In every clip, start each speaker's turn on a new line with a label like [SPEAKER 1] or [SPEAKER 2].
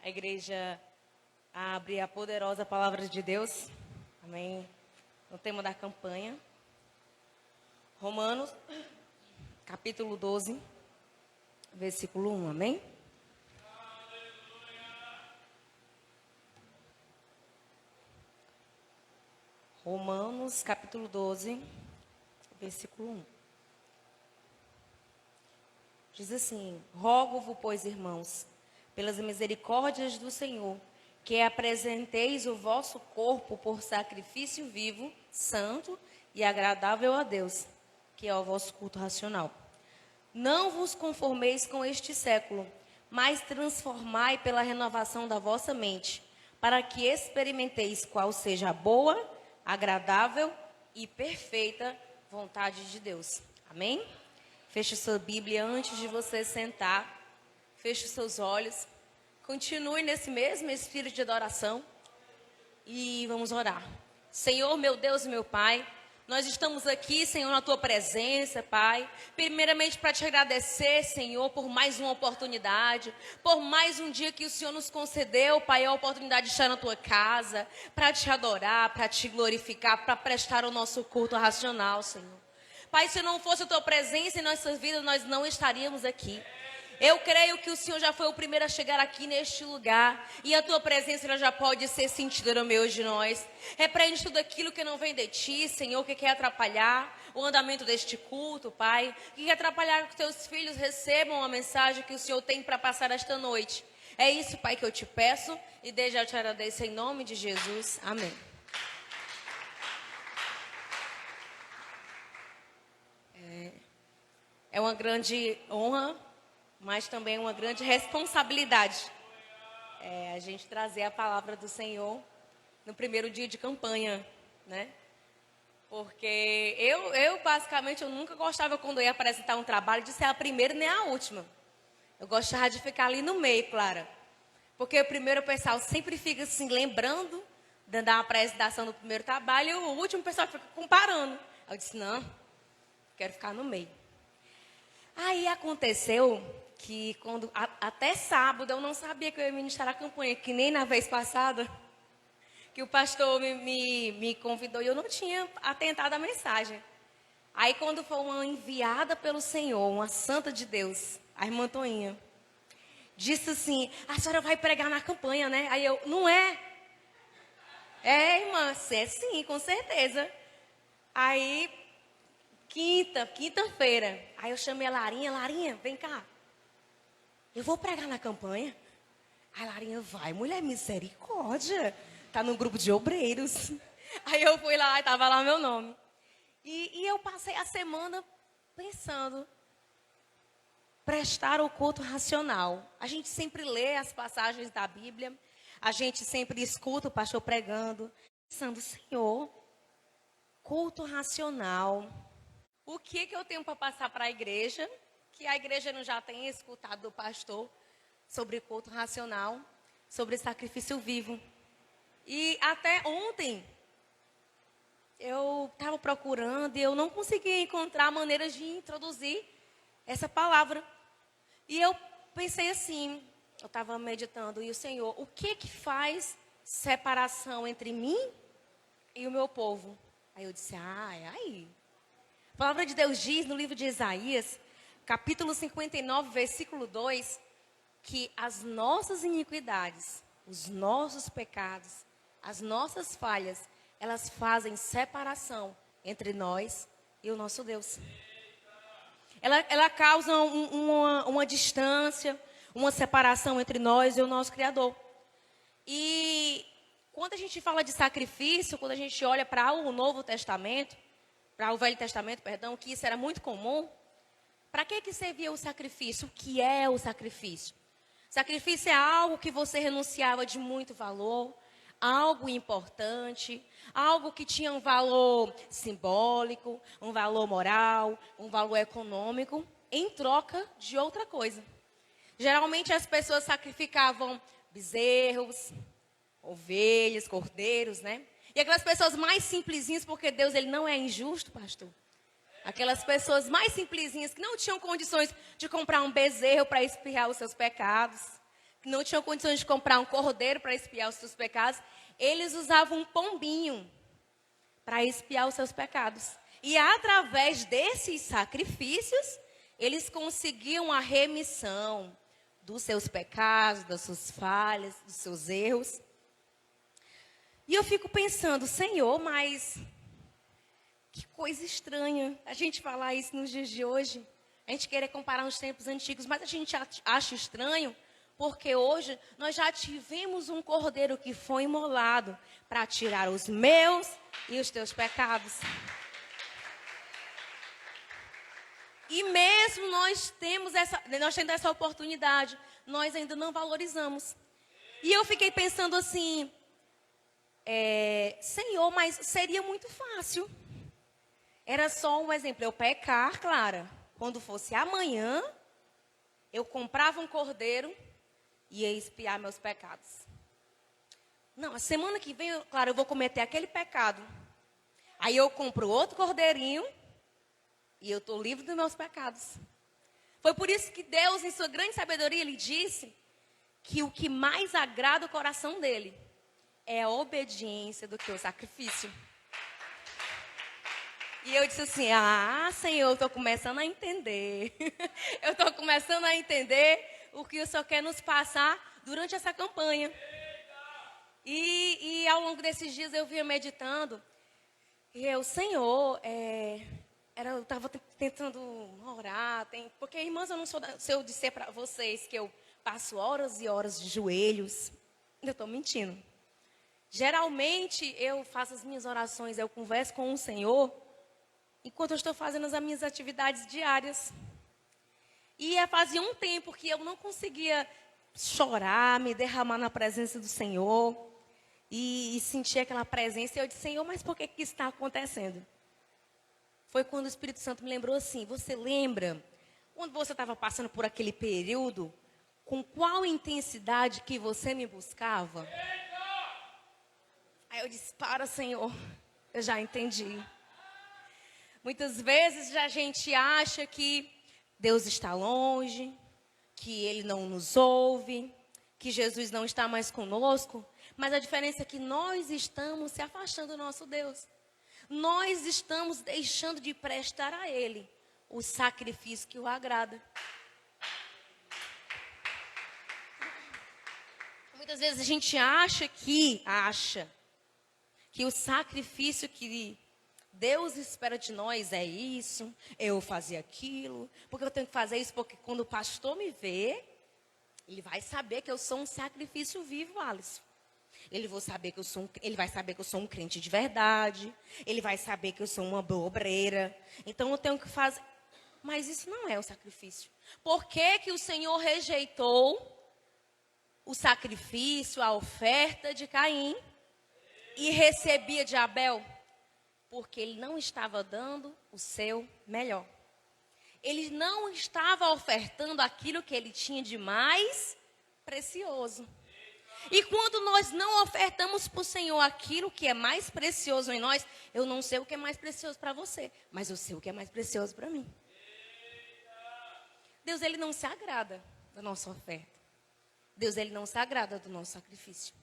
[SPEAKER 1] a igreja a abrir a poderosa palavra de Deus. Amém. No tema da campanha. Romanos, capítulo 12, versículo 1. Amém. Romanos, capítulo 12, versículo 1. Diz assim: Rogo-vos, pois, irmãos, pelas misericórdias do Senhor, que apresenteis o vosso corpo por sacrifício vivo, santo e agradável a Deus, que é o vosso culto racional. Não vos conformeis com este século, mas transformai pela renovação da vossa mente, para que experimenteis qual seja a boa, agradável e perfeita vontade de Deus. Amém? Feche sua Bíblia antes de você sentar. Feche seus olhos. Continue nesse mesmo espírito de adoração. E vamos orar. Senhor, meu Deus e meu Pai, nós estamos aqui, Senhor, na Tua presença, Pai. Primeiramente para te agradecer, Senhor, por mais uma oportunidade, por mais um dia que o Senhor nos concedeu, Pai, a oportunidade de estar na Tua casa, para te adorar, para te glorificar, para prestar o nosso culto racional, Senhor. Pai, se não fosse a Tua presença em nossas vidas, nós não estaríamos aqui. Eu creio que o Senhor já foi o primeiro a chegar aqui neste lugar. E a Tua presença ela já pode ser sentida no meio de nós. Repreende tudo aquilo que não vem de Ti, Senhor, que quer atrapalhar o andamento deste culto, Pai. Que quer atrapalhar que os Teus filhos recebam a mensagem que o Senhor tem para passar esta noite. É isso, Pai, que eu te peço. E desde já te agradeço em nome de Jesus. Amém. É uma grande honra, mas também uma grande responsabilidade. A gente trazer a palavra do Senhor no primeiro dia de campanha, né? Porque eu basicamente, eu nunca gostava quando eu ia apresentar um trabalho de ser a primeira nem a última. Eu gostava de ficar ali no meio, Clara. Porque o primeiro pessoal sempre fica assim, lembrando da apresentação do primeiro trabalho, e o último pessoal fica comparando. Eu disse, não, quero ficar no meio. Aí aconteceu que até sábado eu não sabia que eu ia ministrar a campanha, que nem na vez passada, que o pastor me convidou e eu não tinha atentado à mensagem. Aí quando foi uma enviada pelo Senhor, uma santa de Deus, a irmã Toinha, disse assim, a senhora vai pregar na campanha, né? Aí eu, não é? É, irmã, é sim, com certeza. Aí... Quinta-feira. Aí eu chamei a Larinha, vem cá. Eu vou pregar na campanha. Aí a Larinha, vai, mulher, misericórdia. Tá no grupo de obreiros. Aí eu fui lá e tava lá meu nome. E eu passei a semana pensando. Prestar o culto racional. A gente sempre lê as passagens da Bíblia. A gente sempre escuta o pastor pregando. Pensando, Senhor, culto racional. O que eu tenho para passar para a igreja, que a igreja não já tenha escutado do pastor, sobre culto racional, sobre sacrifício vivo. E até ontem, eu estava procurando e eu não conseguia encontrar maneiras de introduzir essa palavra. E eu pensei assim, eu estava meditando, e o Senhor, o que faz separação entre mim e o meu povo? Aí eu disse, é aí. A palavra de Deus diz no livro de Isaías, capítulo 59, versículo 2, que as nossas iniquidades, os nossos pecados, as nossas falhas, elas fazem separação entre nós e o nosso Deus. Ela causa uma distância, uma separação entre nós e o nosso Criador. E quando a gente fala de sacrifício, quando a gente olha para o Novo Testamento, para o Velho Testamento, perdão, que isso era muito comum. Para que servia o sacrifício? O que é o sacrifício? Sacrifício é algo que você renunciava de muito valor, algo importante, algo que tinha um valor simbólico, um valor moral, um valor econômico, em troca de outra coisa. Geralmente as pessoas sacrificavam bezerros, ovelhas, cordeiros, né? E aquelas pessoas mais simplesinhas, porque Deus ele não é injusto, pastor. Aquelas pessoas mais simplesinhas que não tinham condições de comprar um bezerro para expiar os seus pecados. não tinham condições de comprar um cordeiro para expiar os seus pecados, eles usavam um pombinho para expiar os seus pecados. E através desses sacrifícios, eles conseguiam a remissão dos seus pecados, das suas falhas, dos seus erros. E eu fico pensando, Senhor, mas que coisa estranha a gente falar isso nos dias de hoje. A gente querer comparar os tempos antigos, mas a gente acha estranho, porque hoje nós já tivemos um cordeiro que foi imolado para tirar os meus e os teus pecados. E mesmo nós tendo essa oportunidade, nós ainda não valorizamos. E eu fiquei pensando assim, Senhor, mas seria muito fácil. Era só um exemplo, eu pecar, Clara. Quando fosse amanhã, eu comprava um cordeiro e ia expiar meus pecados. Não, a semana que vem, Clara, eu vou cometer aquele pecado. Aí eu compro outro cordeirinho e eu estou livre dos meus pecados. Foi por isso que Deus, em sua grande sabedoria, Ele disse que o que mais agrada o coração dele é a obediência do que o sacrifício. E eu disse assim, Senhor, eu estou começando a entender. Eu estou começando a entender o que o Senhor quer nos passar durante essa campanha. E ao longo desses dias eu vinha meditando. E eu, Senhor, eu estava tentando orar. Porque, irmãs, eu não sou se eu disser para vocês que eu passo horas e horas de joelhos, eu estou mentindo. Geralmente, eu faço as minhas orações, eu converso com o Senhor, enquanto eu estou fazendo as minhas atividades diárias. E fazia um tempo que eu não conseguia chorar, me derramar na presença do Senhor, e sentir aquela presença. E eu disse, Senhor, mas por que isso está acontecendo? Foi quando o Espírito Santo me lembrou assim, você lembra, quando você estava passando por aquele período, com qual intensidade que você me buscava? Aí eu disse, para, Senhor, eu já entendi. Muitas vezes a gente acha que Deus está longe, que Ele não nos ouve, que Jesus não está mais conosco, mas a diferença é que nós estamos se afastando do nosso Deus. Nós estamos deixando de prestar a Ele o sacrifício que o agrada. Muitas vezes a gente acha que o sacrifício que Deus espera de nós é isso, eu fazer aquilo, porque eu tenho que fazer isso, porque quando o pastor me vê, ele vai saber que eu sou um sacrifício vivo, Alisson. Ele vai saber que eu sou um crente de verdade, ele vai saber que eu sou uma boa obreira, então eu tenho que fazer. Mas isso não é o sacrifício. Por que que o Senhor rejeitou o sacrifício, a oferta de Caim e recebia de Abel? Porque ele não estava dando o seu melhor. Ele não estava ofertando aquilo que ele tinha de mais precioso. E quando nós não ofertamos para o Senhor aquilo que é mais precioso em nós, eu não sei o que é mais precioso para você, mas eu sei o que é mais precioso para mim. Deus, Ele não se agrada da nossa oferta. Deus, Ele não se agrada do nosso sacrifício.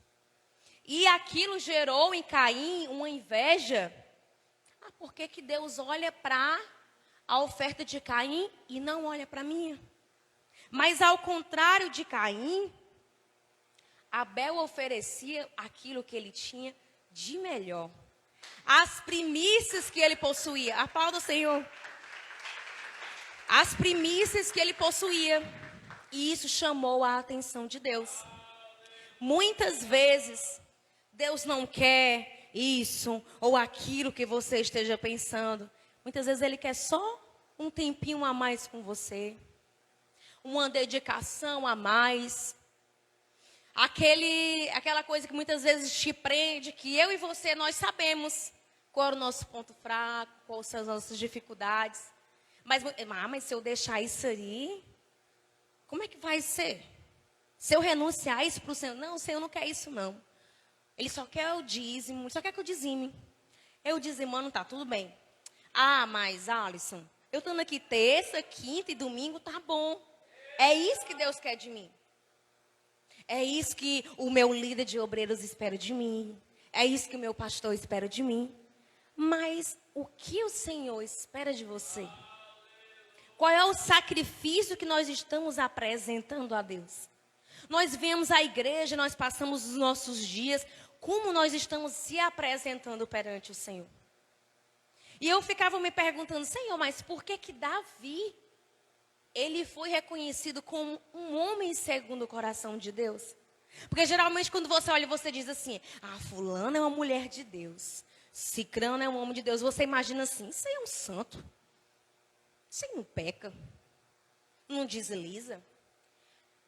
[SPEAKER 1] E aquilo gerou em Caim uma inveja. Por que que Deus olha para a oferta de Caim e não olha para a minha? Mas ao contrário de Caim, Abel oferecia aquilo que ele tinha de melhor. As primícias que ele possuía. Aplauda o Senhor. As primícias que ele possuía. E isso chamou a atenção de Deus. Muitas vezes, Deus não quer isso ou aquilo que você esteja pensando. Muitas vezes Ele quer só um tempinho a mais com você. Uma dedicação a mais. Aquela coisa que muitas vezes te prende, que eu e você, nós sabemos qual é o nosso ponto fraco, quais são as nossas dificuldades. Mas se eu deixar isso aí, como é que vai ser? Se eu renunciar isso para o Senhor? Não, o Senhor não quer isso não. Ele só quer o dízimo, ele só quer que eu dizime. Eu dizimando, tá tudo bem. Mas Alisson, eu estando aqui terça, quinta e domingo, tá bom. É isso que Deus quer de mim. É isso que o meu líder de obreiros espera de mim. É isso que o meu pastor espera de mim. Mas o que o Senhor espera de você? Qual é o sacrifício que nós estamos apresentando a Deus? Nós vemos a igreja, nós passamos os nossos dias, como nós estamos se apresentando perante o Senhor? E eu ficava me perguntando, Senhor, mas por que que Davi, ele foi reconhecido como um homem segundo o coração de Deus? Porque geralmente quando você olha, você diz assim, fulana é uma mulher de Deus, cicrano é um homem de Deus. Você imagina assim, isso aí é um santo. Isso aí não peca, não desliza.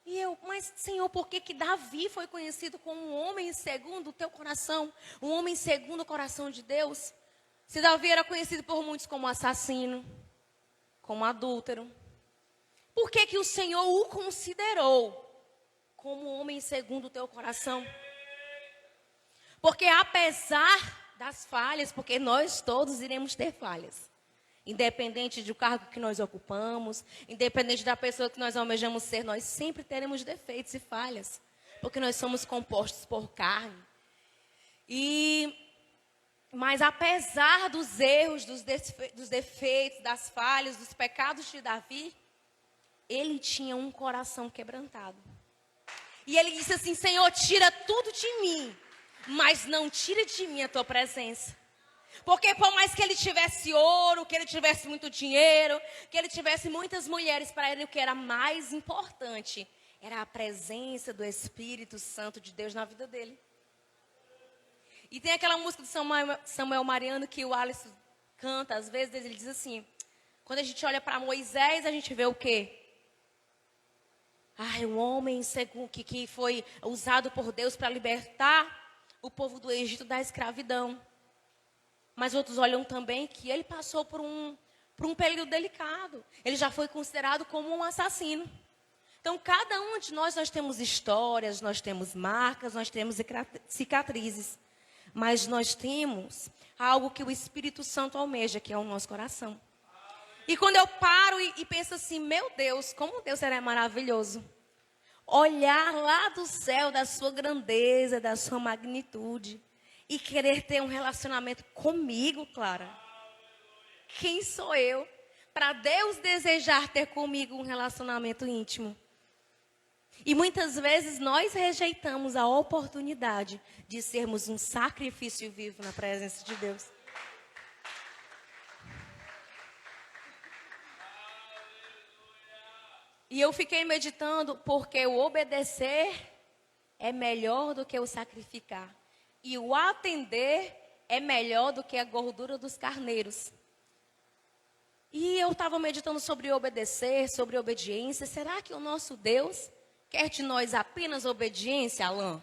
[SPEAKER 1] E eu, mas Senhor, por que que Davi foi conhecido como um homem segundo o teu coração? Um homem segundo o coração de Deus? Se Davi era conhecido por muitos como assassino, como adúltero, por que que o Senhor o considerou como homem segundo o teu coração? Porque apesar das falhas, porque nós todos iremos ter falhas, independente do cargo que nós ocupamos, independente da pessoa que nós almejamos ser, nós sempre teremos defeitos e falhas, porque nós somos compostos por carne. Mas apesar dos erros, dos defeitos, das falhas, dos pecados de Davi, ele tinha um coração quebrantado. E ele disse assim, Senhor, tira tudo de mim, mas não tire de mim a tua presença. Porque por mais que ele tivesse ouro, que ele tivesse muito dinheiro, que ele tivesse muitas mulheres, para ele o que era mais importante era a presença do Espírito Santo de Deus na vida dele. E tem aquela música de Samuel Mariano que o Alisson canta, às vezes ele diz assim, quando a gente olha para Moisés, a gente vê o quê? Um homem que foi usado por Deus para libertar o povo do Egito da escravidão. Mas outros olham também que ele passou por um período delicado. Ele já foi considerado como um assassino. Então, cada um de nós temos histórias, nós temos marcas, nós temos cicatrizes. Mas nós temos algo que o Espírito Santo almeja, que é o nosso coração. E quando eu paro e penso assim, meu Deus, como Deus era maravilhoso. Olhar lá do céu, da sua grandeza, da sua magnitude. E querer ter um relacionamento comigo, Clara. Quem sou eu para Deus desejar ter comigo um relacionamento íntimo? E muitas vezes nós rejeitamos a oportunidade de sermos um sacrifício vivo na presença de Deus. E eu fiquei meditando porque o obedecer é melhor do que o sacrificar. E o atender é melhor do que a gordura dos carneiros. E eu estava meditando sobre obedecer, sobre obediência. Será que o nosso Deus quer de nós apenas obediência, Alain?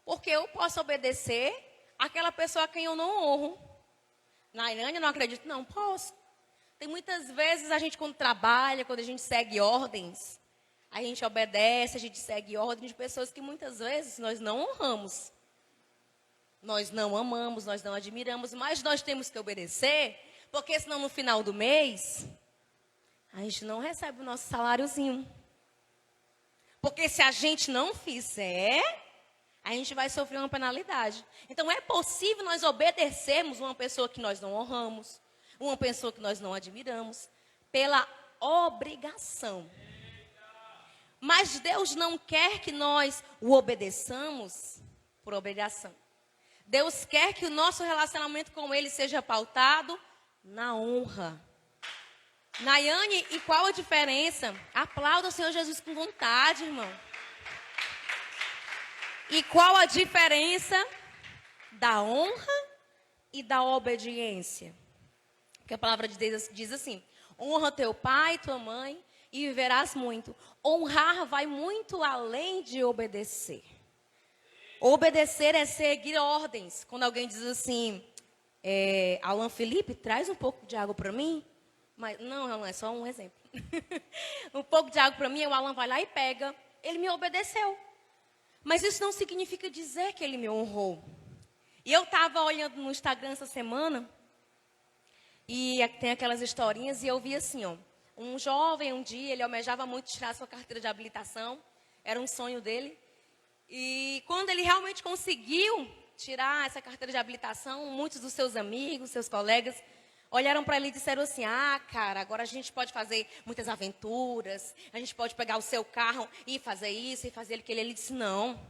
[SPEAKER 1] Porque eu posso obedecer àquela pessoa a quem eu não honro. Nayane, eu não acredito, não, posso. Tem muitas vezes a gente quando trabalha, quando a gente segue ordens, a gente obedece, a gente segue ordens de pessoas que muitas vezes nós não honramos. Nós não amamos, nós não admiramos, mas nós temos que obedecer, porque senão no final do mês, a gente não recebe o nosso saláriozinho. Porque se a gente não fizer, a gente vai sofrer uma penalidade. Então é possível nós obedecermos uma pessoa que nós não honramos, uma pessoa que nós não admiramos, pela obrigação. Mas Deus não quer que nós o obedeçamos por obrigação. Deus quer que o nosso relacionamento com Ele seja pautado na honra. Nayane, e qual a diferença? Aplauda o Senhor Jesus com vontade, irmão. E qual a diferença da honra e da obediência? Porque a palavra de Deus diz assim, honra teu pai e tua mãe e viverás muito. Honrar vai muito além de obedecer. Obedecer é seguir ordens. Quando alguém diz assim, Alan Felipe, traz um pouco de água para mim. Mas, não, é só um exemplo. Um pouco de água para mim, o Alan vai lá e pega. Ele me obedeceu. Mas isso não significa dizer que ele me honrou. E eu estava olhando no Instagram essa semana, e tem aquelas historinhas, e eu vi assim, um jovem, um dia, ele almejava muito tirar sua carteira de habilitação, era um sonho dele. E quando ele realmente conseguiu tirar essa carteira de habilitação, muitos dos seus amigos, seus colegas, olharam para ele e disseram assim: ah, cara, agora a gente pode fazer muitas aventuras, a gente pode pegar o seu carro e fazer isso e fazer aquilo. Ele disse: não,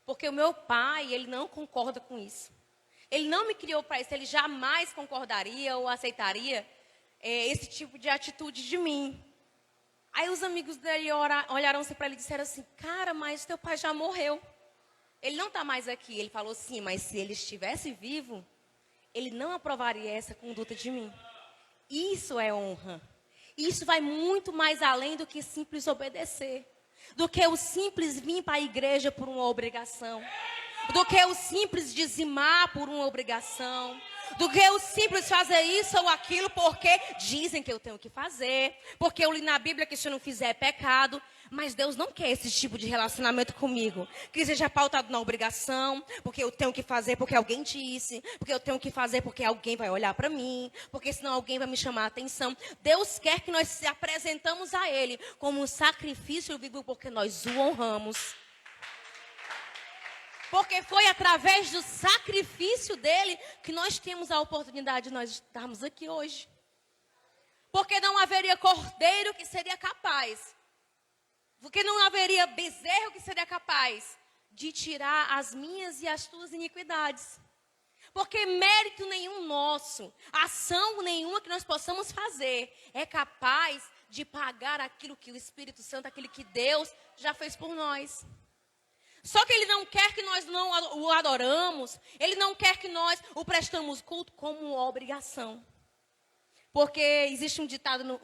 [SPEAKER 1] porque o meu pai, ele não concorda com isso. Ele não me criou para isso, ele jamais concordaria ou aceitaria esse tipo de atitude de mim. Aí os amigos dele olharam-se para ele e disseram assim: cara, mas teu pai já morreu. Ele não está mais aqui. Ele falou: sim, mas se ele estivesse vivo, ele não aprovaria essa conduta de mim. Isso é honra. Isso vai muito mais além do que simples obedecer. Do que o simples vir para a igreja por uma obrigação. Do que o simples dizimar por uma obrigação. Do que o simples fazer isso ou aquilo porque dizem que eu tenho que fazer. Porque eu li na Bíblia que se eu não fizer é pecado. Mas Deus não quer esse tipo de relacionamento comigo. Que seja pautado na obrigação. Porque eu tenho que fazer porque alguém disse. Porque eu tenho que fazer porque alguém vai olhar para mim. Porque senão alguém vai me chamar a atenção. Deus quer que nós se apresentamos a Ele como um sacrifício vivo porque nós o honramos. Porque foi através do sacrifício dele que nós temos a oportunidade de nós estarmos aqui hoje. Porque não haveria cordeiro que seria capaz. Porque não haveria bezerro que seria capaz de tirar as minhas e as tuas iniquidades. Porque mérito nenhum nosso, ação nenhuma que nós possamos fazer é capaz de pagar aquilo que o Espírito Santo, aquilo que Deus já fez por nós. Só que Ele não quer que nós não o adoramos. Ele não quer que nós o prestamos culto como obrigação. Porque existe um ditado no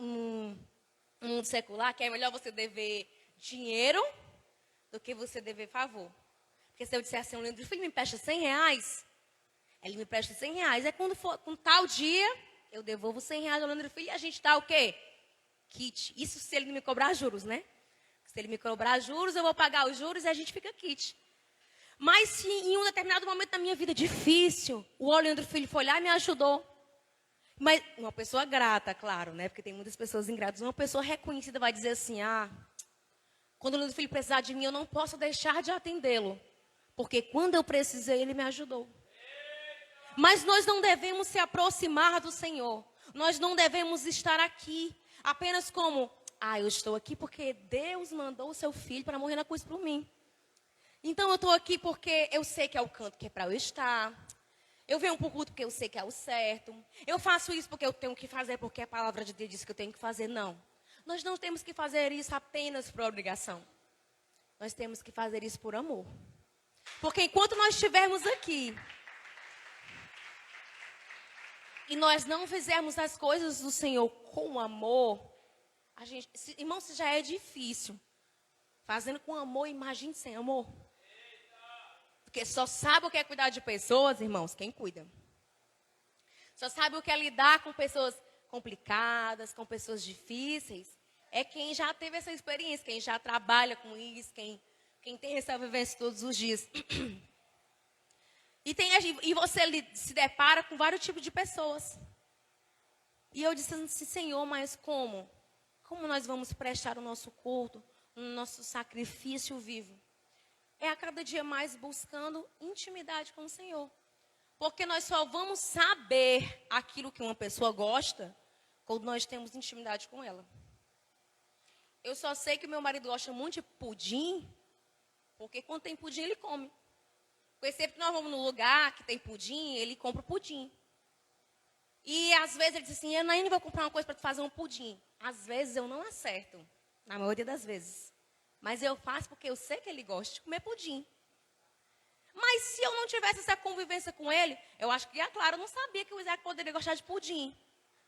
[SPEAKER 1] mundo secular que é melhor você dever dinheiro do que você dever favor. Porque se eu disser assim, Leandro Filho me empresta R$100, ele me empresta R$100. É quando for com tal dia, eu devolvo R$100 ao Leandro Filho e a gente dá o quê? Kit. Isso se ele não me cobrar juros, né? Se ele me cobrar juros, eu vou pagar os juros e a gente fica kit. Mas se em um determinado momento da minha vida difícil, o Leandro Filho foi lá e me ajudou. Mas uma pessoa grata, claro, né? Porque tem muitas pessoas ingratas. Uma pessoa reconhecida vai dizer assim: ah, quando o Leandro Filho precisar de mim, eu não posso deixar de atendê-lo. Porque quando eu precisei, ele me ajudou. Mas nós não devemos se aproximar do Senhor. Nós não devemos estar aqui apenas como: ah, eu estou aqui porque Deus mandou o seu filho para morrer na cruz por mim. Então eu estou aqui porque eu sei que é o canto que é para eu estar. Eu venho para o culto porque eu sei que é o certo. Eu faço isso porque eu tenho que fazer, porque a palavra de Deus diz que eu tenho que fazer. Não. Nós não temos que fazer isso apenas por obrigação. Nós temos que fazer isso por amor. Porque enquanto nós estivermos aqui e nós não fizermos as coisas do Senhor com amor, irmão, se já é difícil, fazendo com amor, imagine sem amor. Porque só sabe o que é cuidar de pessoas, irmãos, quem cuida. Só sabe o que é lidar com pessoas complicadas, com pessoas difíceis, é quem já teve essa experiência, quem já trabalha com isso, quem tem essa vivência todos os dias. E você se depara com vários tipos de pessoas. E eu disse assim: Senhor, mas como? Como nós vamos prestar o nosso culto, o nosso sacrifício vivo? É a cada dia mais buscando intimidade com o Senhor. Porque nós só vamos saber aquilo que uma pessoa gosta quando nós temos intimidade com ela. Eu só sei que meu marido gosta muito de pudim, porque quando tem pudim ele come. Porque sempre que nós vamos num lugar que tem pudim, ele compra o pudim. E às vezes ele diz assim: eu ainda vou comprar uma coisa para fazer um pudim. Às vezes eu não acerto, na maioria das vezes. Mas eu faço porque eu sei que ele gosta de comer pudim. Mas se eu não tivesse essa convivência com ele, eu acho que a Clara não sabia que o Isaac poderia gostar de pudim.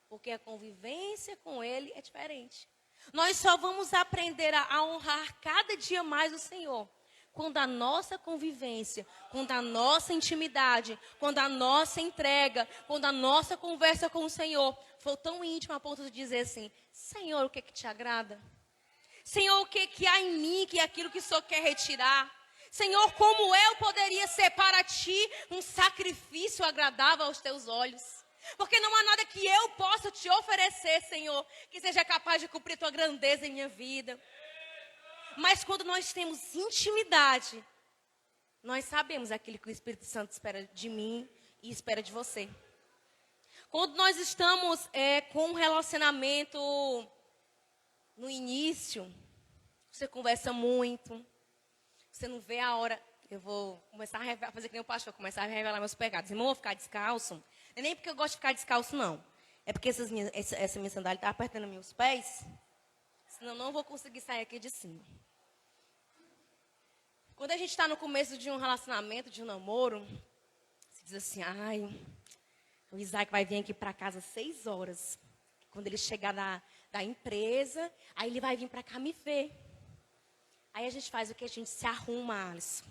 [SPEAKER 1] Porque a convivência com ele é diferente. Nós só vamos aprender a honrar cada dia mais o Senhor quando a nossa convivência, quando a nossa intimidade, quando a nossa entrega, quando a nossa conversa com o Senhor for tão íntima a ponto de dizer assim: Senhor, o que te agrada? Senhor, o que há em mim que é aquilo que o Senhor quer retirar? Senhor, como eu poderia ser para Ti um sacrifício agradável aos Teus olhos? Porque não há nada que eu possa Te oferecer, Senhor, que seja capaz de cumprir Tua grandeza em minha vida. Mas quando nós temos intimidade, nós sabemos aquilo que o Espírito Santo espera de mim e espera de você. Quando nós estamos com um relacionamento no início, você conversa muito, você não vê a hora. Eu vou começar a fazer que nem o pastor, começar a revelar meus pecados. Irmão, eu vou ficar descalço. Não é nem porque eu gosto de ficar descalço, não. É porque essa minha sandália está apertando meus pés, senão eu não vou conseguir sair aqui de cima. Quando a gente está no começo de um relacionamento, de um namoro, se diz assim, ai, o Isaac vai vir aqui para casa às 6 horas. Quando ele chegar da empresa, aí ele vai vir para cá me ver. Aí a gente faz o que? A gente se arruma, Alisson.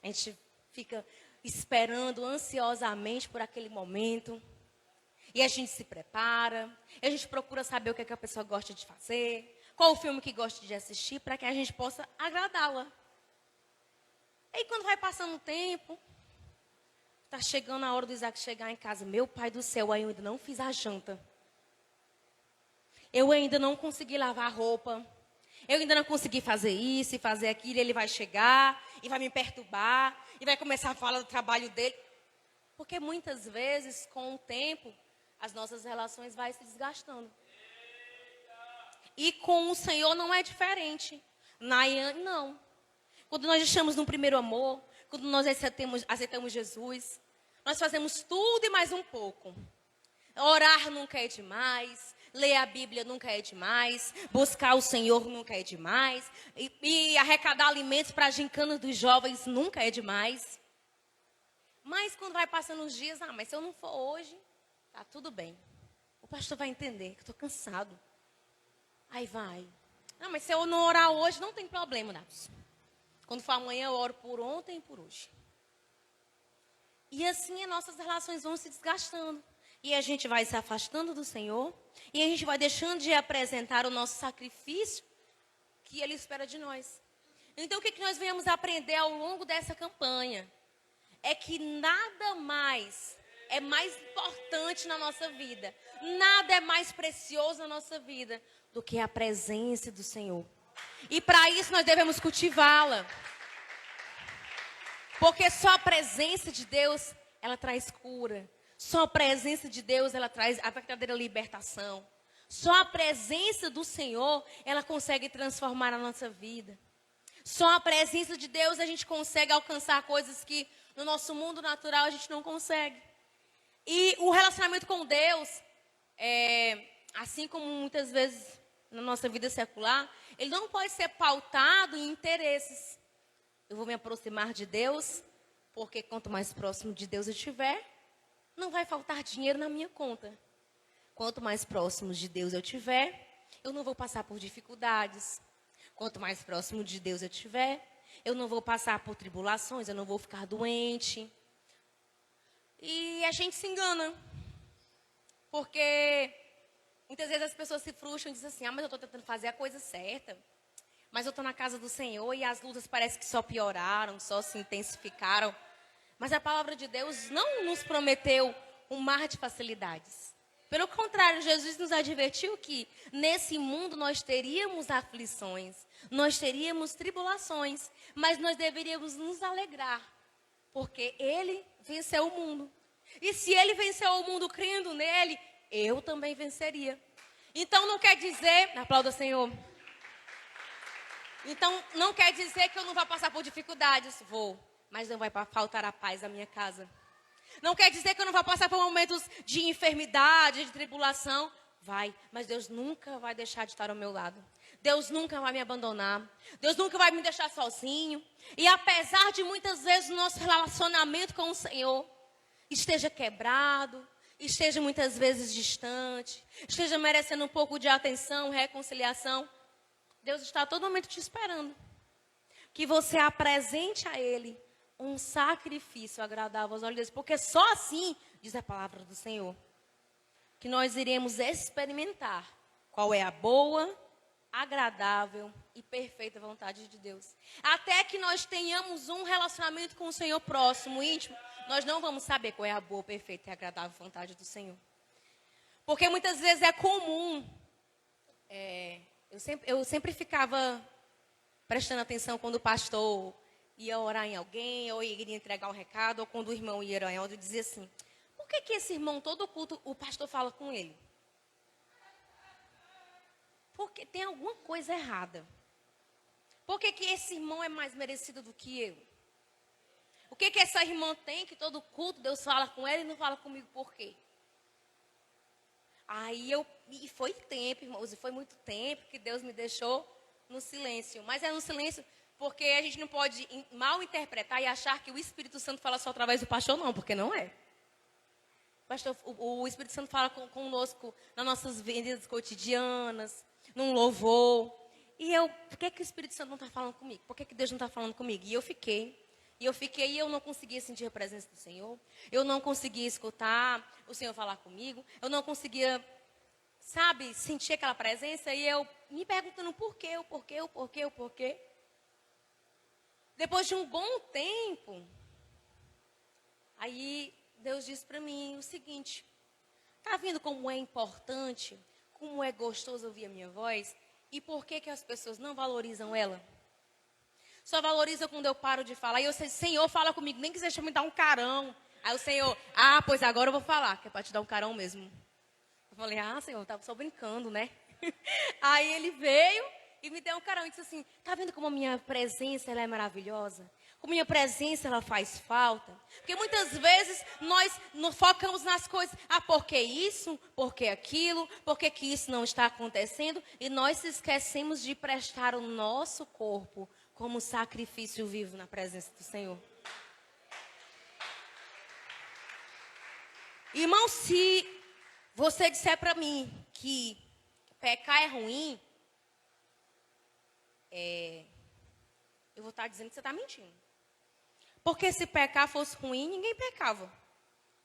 [SPEAKER 1] A gente fica esperando ansiosamente por aquele momento. E a gente se prepara. E a gente procura saber o que a pessoa gosta de fazer. Qual o filme que gosta de assistir, para que a gente possa agradá-la. Aí quando vai passando o tempo, está chegando a hora do Isaac chegar em casa. Meu pai do céu, eu ainda não fiz a janta. Eu ainda não consegui lavar a roupa. Eu ainda não consegui fazer isso e fazer aquilo. Ele vai chegar e vai me perturbar. E vai começar a falar do trabalho dele. Porque muitas vezes, com o tempo, as nossas relações vão se desgastando. E com o Senhor não é diferente. Nayane, não. Quando nós estamos no primeiro amor, quando nós aceitamos Jesus, nós fazemos tudo e mais um pouco. Orar nunca é demais, ler a Bíblia nunca é demais, buscar o Senhor nunca é demais, e arrecadar alimentos para a gincana dos jovens nunca é demais. Mas quando vai passando os dias, mas se eu não for hoje, tá tudo bem. O pastor vai entender que eu estou cansado. Aí vai. Não, mas se eu não orar hoje, não tem problema, Davi. Quando for amanhã, eu oro por ontem e por hoje. E assim as nossas relações vão se desgastando. E a gente vai se afastando do Senhor. E a gente vai deixando de apresentar o nosso sacrifício que Ele espera de nós. Então, o que nós viemos aprender ao longo dessa campanha? É que nada mais é mais importante na nossa vida. Nada é mais precioso na nossa vida do que a presença do Senhor. E para isso nós devemos cultivá-la. Porque só a presença de Deus, ela traz cura. Só a presença de Deus, ela traz a verdadeira libertação. Só a presença do Senhor, ela consegue transformar a nossa vida. Só a presença de Deus a gente consegue alcançar coisas que no nosso mundo natural a gente não consegue. E o relacionamento com Deus, assim como muitas vezes na nossa vida secular, ele não pode ser pautado em interesses. Eu vou me aproximar de Deus, porque quanto mais próximo de Deus eu estiver, não vai faltar dinheiro na minha conta. Quanto mais próximo de Deus eu estiver, eu não vou passar por dificuldades. Quanto mais próximo de Deus eu estiver, eu não vou passar por tribulações, eu não vou ficar doente. E a gente se engana. Porque muitas vezes as pessoas se frustram e dizem assim, mas eu estou tentando fazer a coisa certa. Mas eu estou na casa do Senhor e as lutas parece que só pioraram, só se intensificaram. Mas a palavra de Deus não nos prometeu um mar de facilidades. Pelo contrário, Jesus nos advertiu que nesse mundo nós teríamos aflições, nós teríamos tribulações, mas nós deveríamos nos alegrar, porque Ele venceu o mundo. E se Ele venceu o mundo crendo nele, eu também venceria. Então não quer dizer, aplauda o Senhor. Então não quer dizer que eu não vou passar por dificuldades, vou, mas não vai faltar a paz na minha casa. Não quer dizer que eu não vou passar por momentos de enfermidade, de tribulação. Vai, mas Deus nunca vai deixar de estar ao meu lado. Deus nunca vai me abandonar. Deus nunca vai me deixar sozinho. E apesar de muitas vezes o nosso relacionamento com o Senhor esteja quebrado, esteja muitas vezes distante, esteja merecendo um pouco de atenção, reconciliação, Deus está a todo momento te esperando. Que você apresente a Ele um sacrifício agradável aos olhos de Deus, porque só assim, diz a palavra do Senhor, que nós iremos experimentar qual é a boa, agradável e perfeita vontade de Deus. Até que nós tenhamos um relacionamento com o Senhor próximo, íntimo, nós não vamos saber qual é a boa, perfeita e agradável vontade do Senhor. Porque muitas vezes é comum, eu sempre ficava prestando atenção quando o pastor ia orar em alguém, ou iria entregar um recado, ou quando o irmão ia orar em outro, dizia assim, por que esse irmão, todo culto, o pastor fala com ele? Porque tem alguma coisa errada. Por que esse irmão é mais merecido do que eu? O que essa irmã tem que todo culto Deus fala com ela e não fala comigo por quê? E foi tempo, irmãos, e foi muito tempo que Deus me deixou no silêncio. Mas é no silêncio porque a gente não pode mal interpretar e achar que o Espírito Santo fala só através do pastor, não, porque não é. O Espírito Santo fala conosco nas nossas vidas cotidianas, num louvor. Por que o Espírito Santo não está falando comigo? Por que Deus não está falando comigo? E eu fiquei e eu não conseguia sentir a presença do Senhor. Eu não conseguia escutar o Senhor falar comigo. Eu não conseguia, sentir aquela presença. E eu me perguntando por quê. Depois de um bom tempo, aí Deus disse para mim o seguinte, tá vendo como é importante, como é gostoso ouvir a minha voz? E por que as pessoas não valorizam ela? Só valoriza quando eu paro de falar. E eu sei, Senhor, fala comigo, nem que seja me dar um carão. Aí o Senhor, pois agora eu vou falar, que é para te dar um carão mesmo. Eu falei, Senhor, eu estava só brincando, né? Aí ele veio e me deu um carão e disse assim, tá vendo como a minha presença ela é maravilhosa? Como a minha presença ela faz falta? Porque muitas vezes nós nos focamos nas coisas, por que isso? Por que aquilo? Por que isso não está acontecendo? E nós esquecemos de prestar o nosso corpo como sacrifício vivo na presença do Senhor. Irmão, se você disser para mim que pecar é ruim, eu vou estar dizendo que você está mentindo. Porque se pecar fosse ruim, ninguém pecava.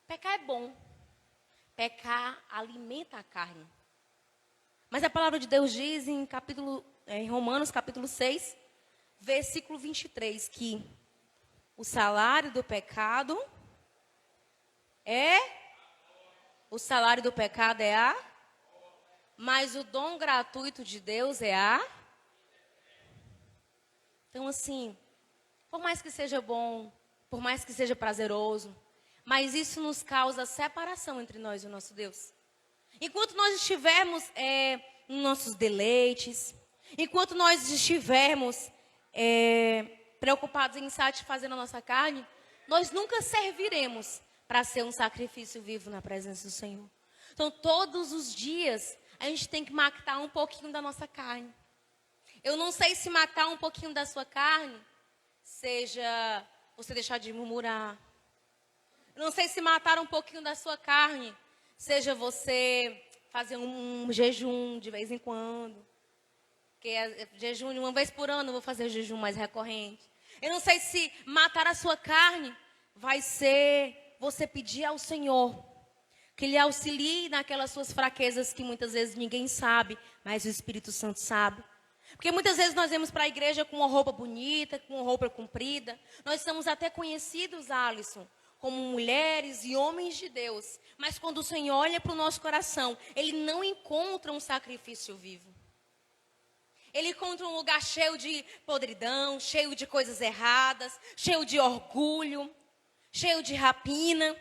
[SPEAKER 1] Pecar é bom. Pecar alimenta a carne. Mas a palavra de Deus diz em Romanos capítulo 6, versículo 23, que o salário do pecado é mas o dom gratuito de Deus é Então, assim, por mais que seja bom, por mais que seja prazeroso, mas isso nos causa separação entre nós e o nosso Deus. Enquanto nós estivermos nos nossos deleites, enquanto nós estivermos preocupados em satisfazer a nossa carne, nós nunca serviremos para ser um sacrifício vivo na presença do Senhor. Então, todos os dias, a gente tem que matar um pouquinho da nossa carne. Eu não sei se matar um pouquinho da sua carne seja você deixar de murmurar. Eu não sei se matar um pouquinho da sua carne seja você fazer um jejum de vez em quando. Porque jejum uma vez por ano eu vou fazer jejum mais recorrente. Eu não sei se matar a sua carne vai ser você pedir ao Senhor que Ele auxilie naquelas suas fraquezas que muitas vezes ninguém sabe, mas o Espírito Santo sabe. Porque muitas vezes nós vamos para a igreja com uma roupa bonita, com uma roupa comprida. Nós somos até conhecidos, Alisson, como mulheres e homens de Deus. Mas quando o Senhor olha para o nosso coração, Ele não encontra um sacrifício vivo. Ele encontra um lugar cheio de podridão, cheio de coisas erradas, cheio de orgulho, cheio de rapina.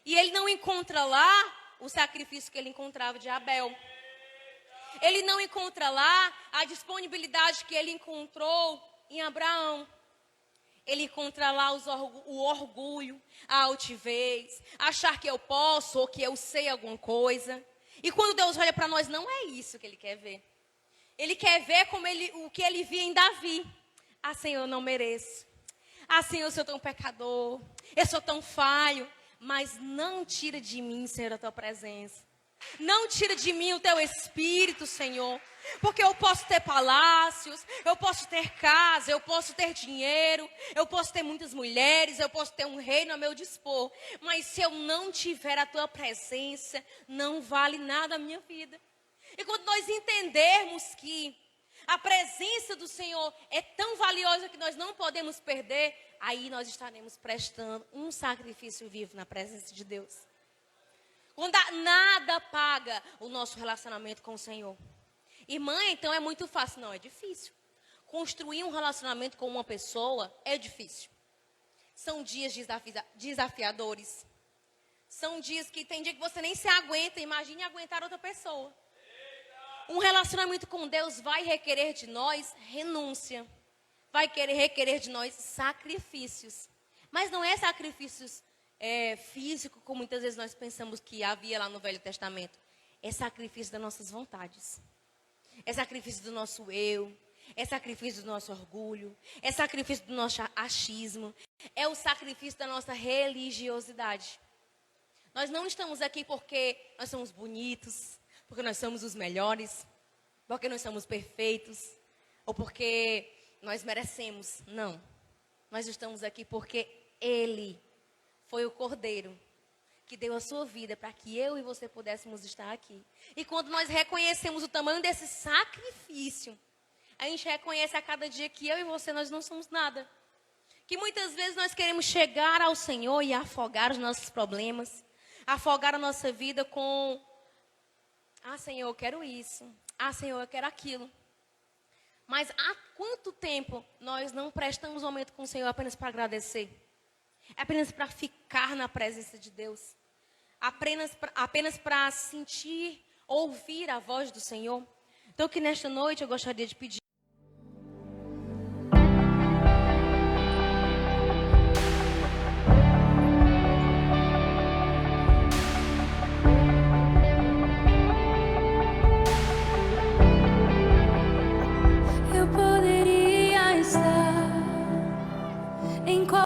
[SPEAKER 1] E Ele não encontra lá o sacrifício que Ele encontrava de Abel. Ele não encontra lá a disponibilidade que Ele encontrou em Abraão. Ele encontra lá o orgulho, a altivez, achar que eu posso ou que eu sei alguma coisa. E quando Deus olha para nós, não é isso que Ele quer ver. Ele quer ver o que Ele via em Davi. Senhor, eu não mereço. Senhor, eu sou tão pecador. Eu sou tão falho. Mas não tira de mim, Senhor, a Tua presença. Não tira de mim o Teu Espírito, Senhor. Porque eu posso ter palácios, eu posso ter casa, eu posso ter dinheiro, eu posso ter muitas mulheres, eu posso ter um reino a meu dispor. Mas se eu não tiver a Tua presença, não vale nada a minha vida. E quando nós entendermos que a presença do Senhor é tão valiosa que nós não podemos perder, aí nós estaremos prestando um sacrifício vivo na presença de Deus. Quando nada paga o nosso relacionamento com o Senhor. Irmã, então é muito fácil. Não, é difícil. construir um relacionamento com uma pessoa é difícil. São dias desafiadores. São dias que tem dia que você nem se aguenta. Imagine aguentar outra pessoa. Um relacionamento com Deus vai requerer de nós renúncia. Vai requerer de nós sacrifícios. Mas não é sacrifícios físicos, como muitas vezes nós pensamos que havia lá no Velho Testamento. É sacrifício das nossas vontades. É sacrifício do nosso eu. É sacrifício do nosso orgulho. É sacrifício do nosso achismo. É o sacrifício da nossa religiosidade. Nós não estamos aqui porque nós somos bonitos, porque nós somos os melhores, porque nós somos perfeitos, ou porque nós merecemos. Não. Nós estamos aqui porque Ele foi o Cordeiro que deu a sua vida para que eu e você pudéssemos estar aqui. E quando nós reconhecemos o tamanho desse sacrifício, a gente reconhece a cada dia que eu e você, nós não somos nada. Que muitas vezes nós queremos chegar ao Senhor e afogar os nossos problemas, afogar a nossa vida com: ah, Senhor, eu quero isso. Ah, Senhor, eu quero aquilo. Mas há quanto tempo nós não prestamos um momento com o Senhor apenas para agradecer? Apenas para ficar na presença de Deus? Apenas para sentir, ouvir a voz do Senhor? Então, que nesta noite eu gostaria de pedir